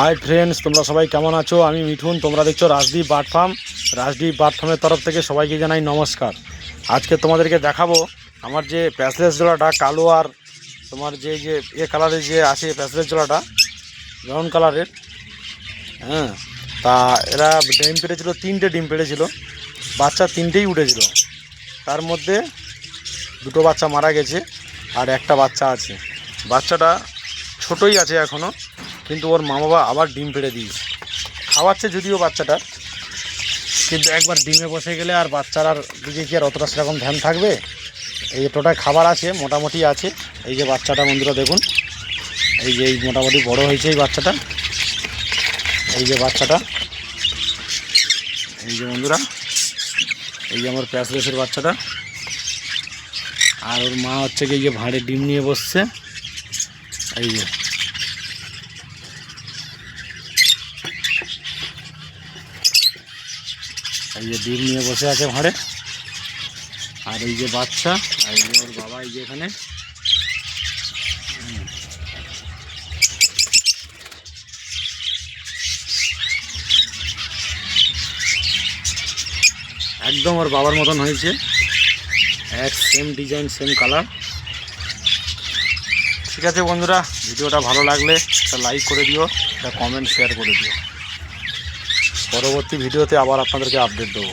Hi friends, তোমরা সবাই কেমন আছো? আমি মিঠুন, তোমরা দেখছো Rajdeep bird farm. Rajdeep bird ফার্মের তরফ থেকে সবাইকে জানাই নমস্কার। আজকে তোমাদেরকে দেখাবো আমার যে প্যাসলেস জোড়াটা কালো আর তোমার যে কালারের যে আছে প্যাসলেস জোড়াটা ব্রাউন কালারের। হ্যাঁ, তা এরা ডিম পেড়েছিল, 3টে ডিম পেড়েছিল, বাচ্চা 3টেই উঠেছিল। তার মধ্যে 2টো বাচ্চা মারা গেছে আর একটা বাচ্চা আছে। বাচ্চাটা ছোটোই আছে এখনও, কিন্তু ওর মা বাবা আবার ডিম পেড়ে দিয়েছে। খাওয়াচ্ছে যদিও বাচ্চাটা, কিন্তু একবার ডিমে বসে গেলে আর বাচ্চার আর দিকে কি আর অতটা সেরকম ধ্যান থাকবে? এই টোটায় খাবার আছে, মোটামুটি আছে। এই যে বাচ্চাটা বন্ধুরা দেখুন, এই যে এই মোটামুটি বড় হয়েছে এই বাচ্চাটা। এই যে বাচ্চাটা, এই যে বন্ধুরা, এই যে আমার প্যাসলেসের বাচ্চাটা। আর ওর মা হচ্ছে কি এই যে ভাঁড়ে ডিম নিয়ে বসছে। এই যে ডিম নিয়ে বসে আছে ভাঁড়ে। আর এই যে বাচ্চা, আর এই যে ওর বাবা, এই যে এখানে। একদম ওর বাবার মতন হয়েছে, এক সেম ডিজাইন, সেম কালার। ঠিক আছে বন্ধুরা, ভিডিওটা ভালো লাগলে একটা লাইক করে দিও, একটা কমেন্ট শেয়ার করে দিও। পরবর্তী ভিডিওতে আবার আপনাদেরকে আপডেট দেবো।